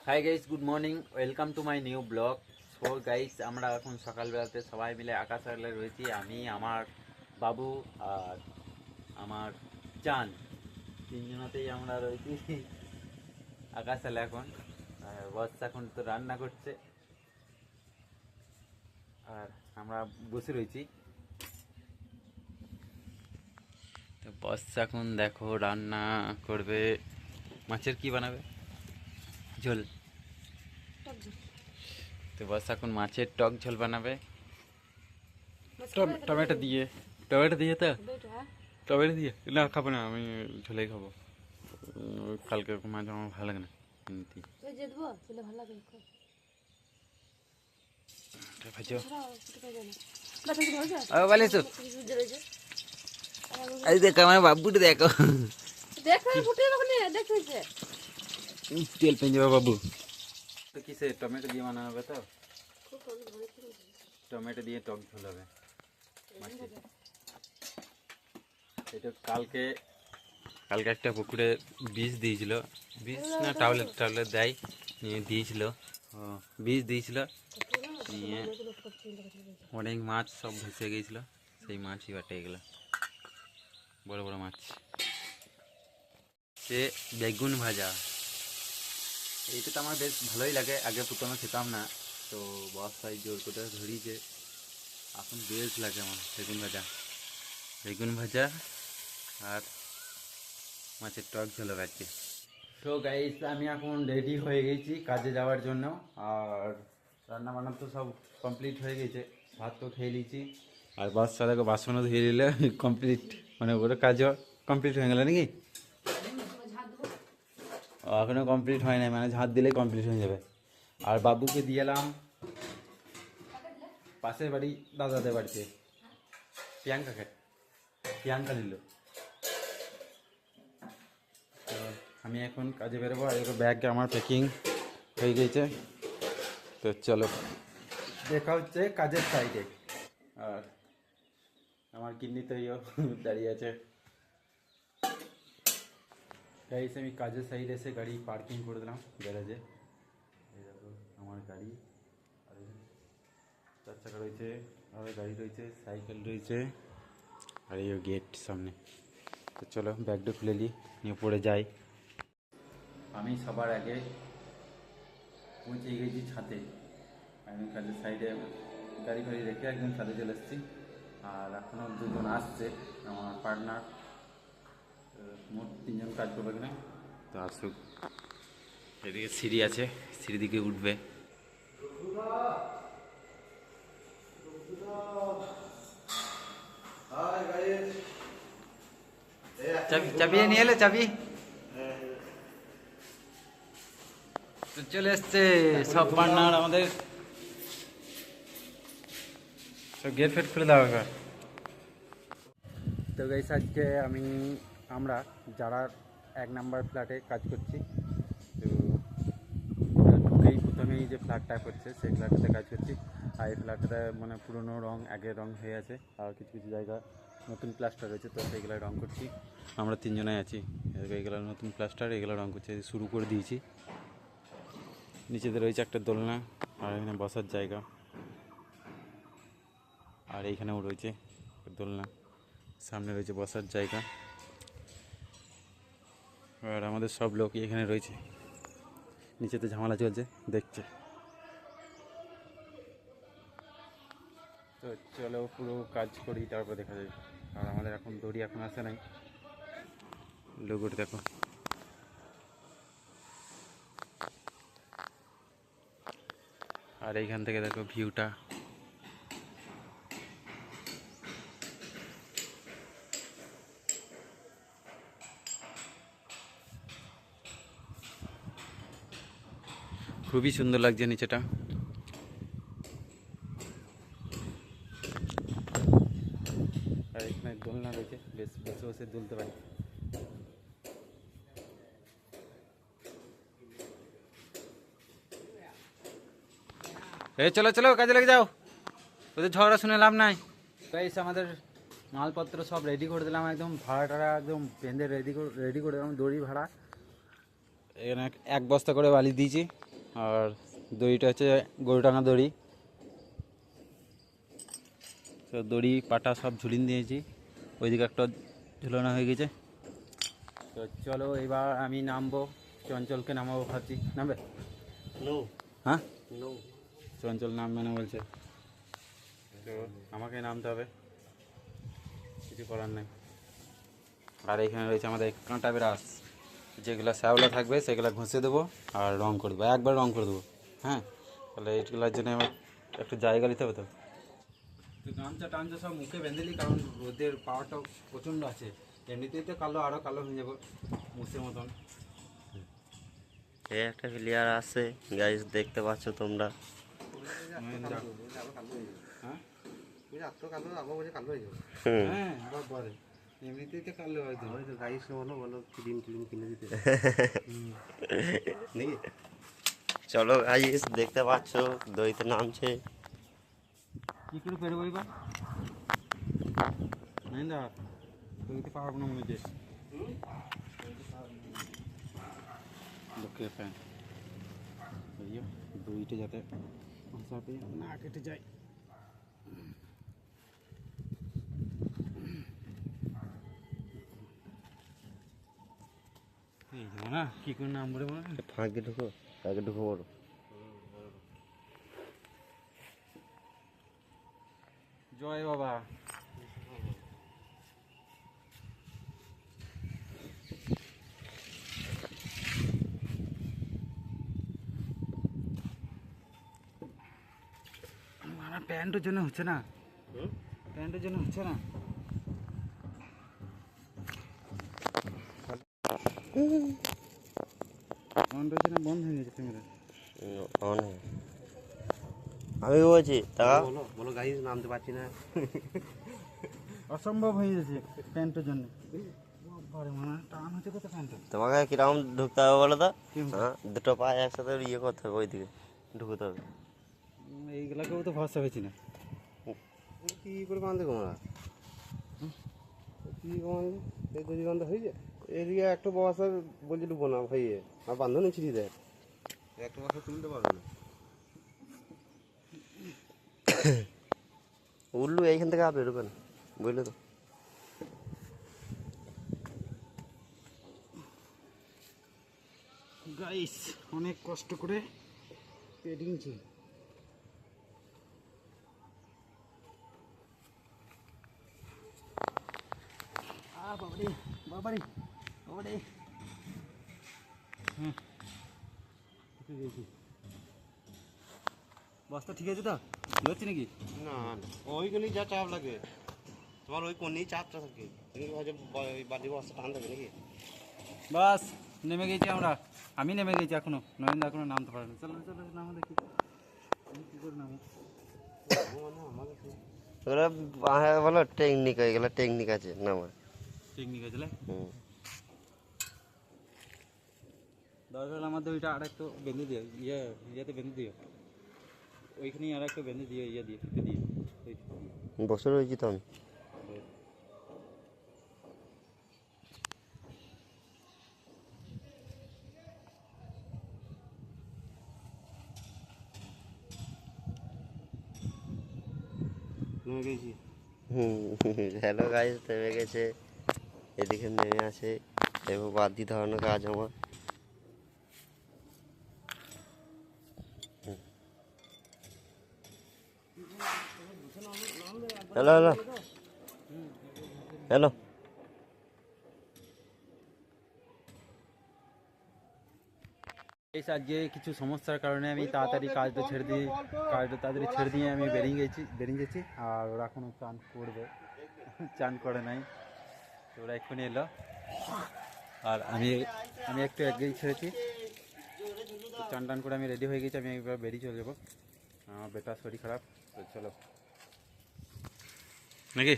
Hi guys, good morning, welcome to my new blog. So guys, আমরা এখন সকালবেলাতে সবাই মিলে আকাশ আলে রয়েছি। আমি, আমার বাবু আর আমার চান, তিনজনাতেই আমরা রয়েছি আকাশ আলে। এখন বস এখন তো রান্না করছে আর আমরা বসে রয়েছি। তো বস এখন দেখো রান্না করবে। মাছের কি বানাবে? ঝোল। তো বস এখন মাছের টক ঝোল বানাবে টমেটো দিয়ে। টমেটো দিয়ে তো টমেটো দিয়ে না, খাবো না আমি, ঝোলেই খাবো। কালকে মাছ আমার ভালো লাগে না। দেখো আমার বাবুটা, দেখো তেল পেয়ে যাবে বাবু। তো কিসে টমেটো দিয়ে বানানো হবে? তো টমেটো দিয়ে টক ঝোল হবে। এটা কালকে একটা পুকুরে বীজ দিয়েছিল, বীজ না টাউলে দেয়, নিয়ে দিয়েছিল, বীজ দিয়েছিল, নিয়ে অনেক মাছ সব ভেসে গিয়েছিল। সেই মাছই বাটে গেল, বড় বড় মাছ। সে বেগুন ভাজা, এইটা তো আমার বেশ ভালোই লাগে। আগে প্রথমে খেতাম না, তো বস ভাই জোর করে ধরিয়েছে, এখন বেশ লাগে আমার বেগুন ভাজা আর মাছের টক ঝোল আজকে। তো গাইস, আমি এখন রেডি হয়ে গেছি কাজে যাওয়ার জন্য। আর রান্না বান্না তো সব কমপ্লিট হয়ে গেছে, ভাত তো খেয়ে নিয়েছি। আর বস সাথে বাসনও ধুয়ে নিলে কমপ্লিট, মানে ওটা কাজও কমপ্লিট হয়ে গেল নাকি? এখনো কমপ্লিট হয় নাই, মানে ঝাঁট দিলে কমপ্লিট হয়ে যাবে। আর বাবুকে দিয়ে এলাম পাশের বাড়ি দাদাদের বাড়িতে। প্রিয়াঙ্কা নিল। তো আমি এখন কাজে বেরোবো। আর ব্যাগ আমার প্যাকিং হয়ে গেছে। তো চলো দেখা হচ্ছে কাজের সাইডে। আর আমার কিডনি তৈরিও দাঁড়িয়ে আছে। গাড়ি আমি কাজের সাইডে এসে গাড়ি পার্কিং করে দিলাম গ্যারেজে। এই দেখো আমার গাড়ি, আর 4 চাকা রয়েছে, আর গাড়ি রয়েছে, সাইকেল রয়েছে, আর এই গেট সামনে। তো চলো ব্যাগটা খুলে নিয়ে পড়ে যাই। আমি সবার আগে পৌঁছে গেছি ছাদে। আমি কাজের সাইডে গাড়ি ফাড়ি রেখে একদম ছাদে চলে এসেছি। আর এখনও দুজন আসছে আমার পার্টনার, মোট 3 জন কাজ করবে কিনা। তো আসুক। এদিকে সিঁড়ি আছে, সিঁড়ি দিকে উঠবে। চাবি নিয়ে এলে? চাবি তো চলে এসছে সব পার্টনার আমাদের। সব গেট ফেট খুলে দেওয়া এবার। তো গাইস, আজকে আমরা যারা 1 নাম্বার ফ্ল্যাটে কাজ করছি। তো ঢুকেই প্রথমেই যে ফ্ল্যাটটা করছে সেই ফ্ল্যাটটাতে কাজ করছি। আর এই ফ্ল্যাটটাতে মানে পুরনো রং, আগের রং হয়ে আছে, আর কিছু কিছু জায়গা নতুন প্লাস্টার রয়েছে। তো সেইগুলো রং করছি। আমরা 3 জনাই আছি। এইগুলো নতুন প্লাস্টার, এগুলো রং করছে, শুরু করে দিয়েছি। নিচেতে রয়েছে একটা দোলনা, আর এখানে বসার জায়গা, আর এইখানেও রয়েছে দোলনা, সামনে রয়েছে বসার জায়গা। আর আমাদের সব লোকই এখানে রয়েছে, নিচেতে ঝামেলা চলছে, দেখছে। তো চলো পুরো কাজ করি, তারপর দেখা যায়। আর আমাদের এখন দড়ি এখন আসে নাই, লোগোটা দেখো। আর এইখান থেকে দেখো ভিউটা। খুবই সুন্দর লাগছে নিচেটা। আর এখানে দোলনা রয়েছে, বেশ বসে বসে দুলতে পারি। এই চলো চলো কাজে লেগে যাও, ওদের ঝগড়া শুনে লাভ নাই। গাইস, আমাদের মালপত্র সব রেডি করে দিলাম, একদম ভাড়া টাড়া একদম বেঁধে রেডি করে দিলাম। দড়ি ভাড়া এখানে 1 বস্তা করে বালি দিয়েছি। আর দড়িটা হচ্ছে গরুটাঙা দড়ি, তো দড়ি পাটা সব ঝুলিয়ে দিয়েছি, ওইদিকে একটা ঝুলানো হয়ে গেছে। তো চলো এবার আমি নামবো, চঞ্চলকে নামাবো ভাবছি, নামবে? হ্যাঁ, চঞ্চল নামবে না বলছে, তো আমাকে নামতে হবে, কিছু করার নেই। আর এখানে রয়েছে আমাদের কাঁটা ব্রাশ, যেগুলো শ্যাওলা থাকবে সেগুলো ঘষে দেবো আর রং করে দেবো, একবার রং করে দেবো। হ্যাঁ, তাহলে এইগুলোর জন্য আমার একটু জায়গা নিতে হবে। তো গামছা টামছা সব মুখে বেঁধে নিই, কারণ রোদের পাওয়ারটা প্রচণ্ড আছে, এমনিতেই তো কালো, আরও কালো হয়ে যাবো মুছের মতন। এই একটা প্লেয়ার আছে গাইস, দেখতে পাচ্ছ তোমরা। হ্যাঁ, বলে এমনিতেই তো কালো হয়তো, গাইস বলো বলো ক্রিম ক্রিম কিনে দিতে নাকি? চলো গাইস, দেখতে পাচ্ছ দইতে নামছে। কী করে পেরোবো এবার? নাই দা, দইতে পারবো না মনে হচ্ছে। ওকে ফ্যান দইটা যাতে মশাতে না কেটে যায়। এই যাবো না, কী করে নাম বলে মনে হয়। ফাঁকে ঢুকো, আগে ঢুকো বড়। জয় বাবা। আমার প্যান্টের জন্য হচ্ছে না, প্যান্টের জন্য হচ্ছে না। প্যান্টের জন্য বন্ধ হয়ে গেছে ক্যামেরা। আমি বলছি তা বলো বলো গাইস, নামতে পারছি না। অসম্ভব হয়ে গেছে প্যান্টের জন্য। টান হচ্ছে কত প্যান্টের। তোমাকে কিরকম ঢুকতে হবে বলো তো? হ্যাঁ, দুটো পায়ে একসাথে ইয়ে করতে হবে, ওইদিকে ঢুকতে হবে। এইগুলাকেও তো ভরসা হয়েছি না। কি করে বাঁধে তোমরা? কি বাঁধে? এই দড়ি বাঁধা হয়ে যায়। এদিকে একটা বসার বলছি ডুবো না ভাই, আর বান্ধনে ছিঁড়ি দেয়, একটা বসা তুলতে পারবে না। উল্লু এইখান থেকে আর বেরোবে না, বুঝলে তো? গাইস অনেক কষ্ট করে পেডিংছি। বাবারে বাবারে বাবারে। হুম, বস্তা ঠিক আছে তো? লড়ছি নাকি? না না, ওইগুলি যা চাপ লাগে তোমার, ওই কোনই চাপটা থাকে। তুমি হয়তো বাড়ির বস্তা টান থাকে নাকি? বাস নেমে গেছি আমরা, আমি নেমে গেছি এখনো, নরেন্দ্র এখনো নামতে পারে না। চলো চলো নামো দেখি, আমি কী করে নামো। ওগুলো বলো টেকনিক, এগুলো টেকনিক আছে না আমার। টেকনিক আছে। হুম, দরকার হলে আমাদের ওইটা আর একটু বেঁধে দিও, ইয়েতে বেঁধে দিও, ওইখানেই আর একটু বেঁধে দিও, ইয়ে দিয়ে ফিতে দিয়ে। বসে রয়েছি তো আমি। নেমে গেছি। হ্যালো গাইস, নেমে গেছে, এদিকে নেমে আসে। দেখো বাদ ধরানো কাজ আমার। Hello hello hello. এই আজকে কিছু সমস্যার কারণে আমি তাড়াতাড়ি কাজটা ছেড়ে দিয়ে আমি বেরিয়ে গেছি। আর ওরা এখনও চান করবে, চান করে নাই, তো ওরা এক্ষুনি এলো। আর আমি একটু আগেই ছেড়েছি, চান টান করে আমি রেডি হয়ে গেছি, আমি একবার বেরিয়ে চলে যাবো। আমার বেটার শরীর খারাপ, তো চলো নাকি।